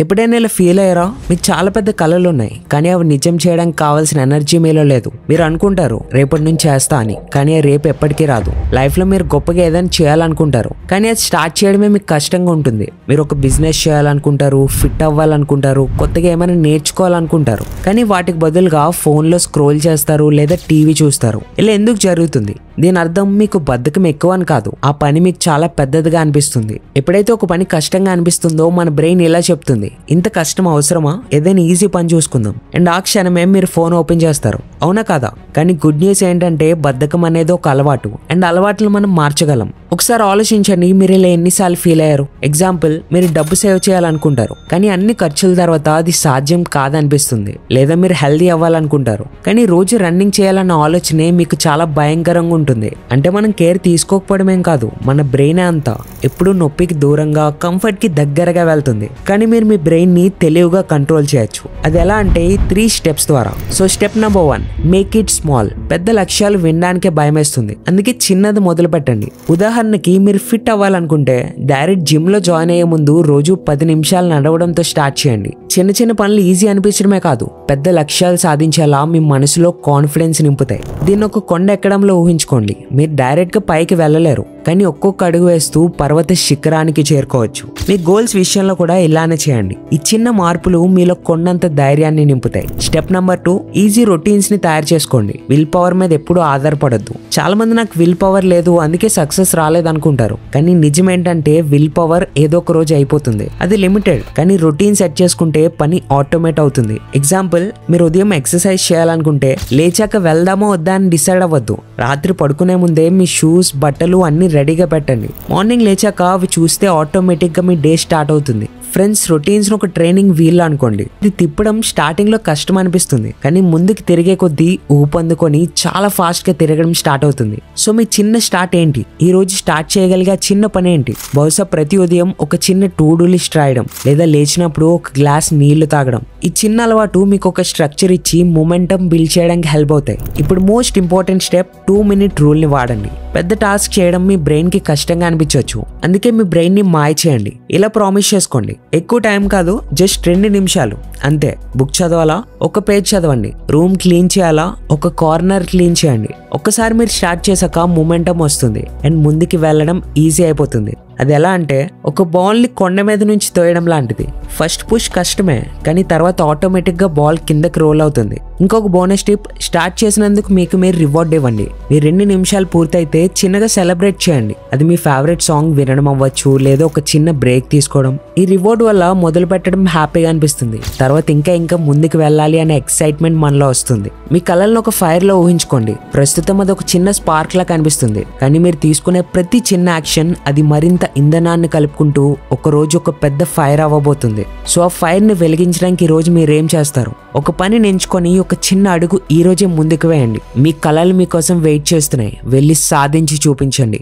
ఎప్పుడైనా ఇలా ఫీల్ అయ్యారా? మీకు చాలా పెద్ద కళలు ఉన్నాయి, కానీ అవి నిజం చేయడానికి కావాల్సిన ఎనర్జీ మీలో లేదు. మీరు అనుకుంటారు రేపటి నుంచి చేస్తా అని, కానీ రేపు ఎప్పటికీ రాదు. లైఫ్ లో మీరు గొప్పగా ఏదైనా చేయాలనుకుంటారు, కానీ అది స్టార్ట్ చేయడమే మీకు కష్టంగా ఉంటుంది. మీరు ఒక బిజినెస్ చేయాలనుకుంటారు, ఫిట్ అవ్వాలనుకుంటారు, కొత్తగా ఏమైనా నేర్చుకోవాలనుకుంటారు, కానీ వాటికి బదులుగా ఫోన్ లో స్క్రోల్ చేస్తారు లేదా టీవీ చూస్తారు. ఇలా ఎందుకు జరుగుతుంది? దీని అర్థం మీకు బద్ధకం ఎక్కువ అని కాదు, ఆ పని మీకు చాలా పెద్దదిగా అనిపిస్తుంది. ఎప్పుడైతే ఒక పని కష్టంగా అనిపిస్తుందో మన బ్రెయిన్ ఇలా చెప్తుంది, ఇంత కష్టం అవసరమా, ఏదైనా ఈజీ పని చూసుకుందాం. అండ్ ఆ క్షణమే మీరు ఫోన్ ఓపెన్ చేస్తారు, అవునా కదా? కానీ గుడ్ న్యూస్ ఏంటంటే బద్ధకం అనేది ఒక అలవాటు, అండ్ అలవాట్లు మనం మార్చగలం. ఒకసారి ఆలోచించండి, మీరు ఇలా ఎన్నిసార్లు ఫీల్ అయ్యారు? ఎగ్జాంపుల్, మీరు డబ్బు సేవ్ చేయాలనుకుంటారు, కానీ అన్ని ఖర్చుల తర్వాత అది సాధ్యం కాదనిపిస్తుంది. లేదా మీరు హెల్దీ అవ్వాలనుకుంటారు, కానీ రోజు రన్నింగ్ చేయాలన్న ఆలోచనే మీకు చాలా భయంకరంగా ఉంటుంది. అంటే మనం కేర్ తీసుకోకపోవడమేం కాదు, మన బ్రెయిన్ అంతా ఎప్పుడూ నొప్పికి దూరంగా కంఫర్ట్ కి దగ్గరగా వెళ్తుంది. కానీ మీరు మీ బ్రెయిన్ ని తెలివిగా కంట్రోల్ చేయొచ్చు. అది ఎలా అంటే 3 స్టెప్స్ ద్వారా. So step number 1, make it small. పెద్ద లక్ష్యాలు వినడానికే భయం వేస్తుంది, అందుకే చిన్నది మొదలు పెట్టండి. ఉదాహరణకి మీరు ఫిట్ అవ్వాలనుకుంటే డైరెక్ట్ జిమ్ లో జాయిన్ అయ్యే ముందు రోజు 10 నిమిషాలు నడవడంతో స్టార్ట్ చేయండి. చిన్న చిన్న పనులు ఈజీ అనిపించడమే కాదు, పెద్ద లక్ష్యాలు సాధించేలా మీ మనసులో కాన్ఫిడెన్స్ నింపుతాయి. దీన్ని ఒక కొండ ఎక్కడంలో ఊహించుకోండి. మీరు డైరెక్ట్ గా పైకి వెళ్ళలేరు, కానీ ఒక్కొక్క అడుగు వేస్తూ పర్వత శిఖరానికి చేరుకోవచ్చు. మీ గోల్స్ విషయంలో కూడా ఇలానే చేయండి. ఈ చిన్న మార్పులు మీలో కొండంత ధైర్యాన్ని నింపుతాయి. స్టెప్ నెంబర్ 2, ఈజీ రొటీన్స్ ని తయారు చేసుకోండి. విల్ పవర్ మీద ఎప్పుడూ ఆధారపడద్దు. చాలా మంది నాకు విల్ పవర్ లేదు అందుకే సక్సెస్ రాలేదు అనుకుంటారు, కానీ నిజం ఏంటంటే విల్ పవర్ ఏదో ఒక రోజు అయిపోతుంది, అది లిమిటెడ్. కానీ రొటీన్ సెట్ చేసుకుంటే పని ఆటోమేట్ అవుతుంది. ఎగ్జాంపుల్, మీరు ఉదయం ఎక్సర్సైజ్ చేయాలనుకుంటే లేచాక వెళ్దామో వద్దా అని డిసైడ్ అవ్వద్దు. రాత్రి పడుకునే ముందే మీ షూస్, బట్టలు అన్ని రెడీగా పెట్టండి. మార్నింగ్ లేచాక అవి చూస్తే ఆటోమేటిక్ గా మీ డే స్టార్ట్ అవుతుంది. ఫ్రెండ్స్, రొటీన్స్ ఒక ట్రైనింగ్ వీల్ అనుకోండి. ఇది తిప్పడం స్టార్టింగ్ లో కష్టం అనిపిస్తుంది, కానీ ముందుకు తిరిగే కొద్దీ ఊపందుకొని చాలా ఫాస్ట్ గా తిరగడం స్టార్ట్ అవుతుంది. సో మీ చిన్న స్టార్ట్ ఏంటి? ఈ రోజు స్టార్ట్ చేయగలిగే చిన్న పని ఏంటి? బహుశా ప్రతి ఉదయం ఒక చిన్న టు డూ లిస్ట్ రాయడం, లేదా లేచినప్పుడు ఒక గ్లాస్ నీళ్లు తాగడం. ఈ చిన్న అలవాటు మీకు ఒక స్ట్రక్చర్ ఇచ్చి మొమెంటం బిల్డ్ చేయడానికి హెల్ప్ అవుతాయి. ఇప్పుడు most important step, 2-minute rule ని వాడండి. పెద్ద టాస్క్ చేయడం మీ బ్రెయిన్ కి కష్టంగా అనిపించవచ్చు, అందుకే మీ బ్రెయిన్ ని మాయ చేయండి. ఇలా ప్రామిస్ చేసుకోండి, ఎక్కువ టైం కాదు, జస్ట్ 2 నిమిషాలు అంతే. బుక్ చదవాలా? ఒక పేజ్ చదవండి. రూమ్ క్లీన్ చేయాలా? ఒక కార్నర్ క్లీన్ చేయండి. ఒక్కసారి మీరు స్టార్ట్ చేశాక మొమెంటం వస్తుంది అండ్ ముందుకి వెళ్ళడం ఈజీ అయిపోతుంది. అది ఎలా అంటే ఒక బాల్ ని కొండ మీద నుంచి తోయడం లాంటిది. ఫస్ట్ పుష్ కష్టమే, కానీ తర్వాత ఆటోమేటిక్ గా బాల్ కిందకి రోల్ అవుతుంది. ఇంకొక బోనస్ టిప్, స్టార్ట్ చేసినందుకు మీకు మీరు రివార్డ్ ఇవ్వండి. మీ 2 నిమిషాలు పూర్తయితే చిన్నగా సెలబ్రేట్ చేయండి. అది మీ ఫేవరెట్ సాంగ్ వినడం అవ్వచ్చు, లేదా ఒక చిన్న బ్రేక్ తీసుకోవడం. ఈ రివార్డ్ వల్ల మొదలు పెట్టడం హ్యాపీగా అనిపిస్తుంది, తర్వాత ఇంకా ముందుకు వెళ్ళాలి అనే ఎక్సైట్మెంట్ మనలో వస్తుంది. మీ కళలను ఒక ఫైర్ లో ఊహించుకోండి. ప్రస్తుతం అది ఒక చిన్న స్పార్క్ లా కనిపిస్తుంది, కానీ మీరు తీసుకునే ప్రతి చిన్న యాక్షన్ అది మరింత ఇంధనాన్ని కలుపుకుంటూ ఒక రోజు ఒక పెద్ద ఫైర్ అవ్వబోతుంది. సో ఆ ఫైర్ ని వెలిగించడానికి ఈ రోజు మీరేం చేస్తారు? ఒక పనిని ఎంచుకొని ఒక చిన్న అడుగు ఈ రోజే ముందుకు వేయండి. మీ కళలు మీకోసం వెయిట్ చేస్తున్నాయి, వెళ్ళి సాధించి చూపించండి.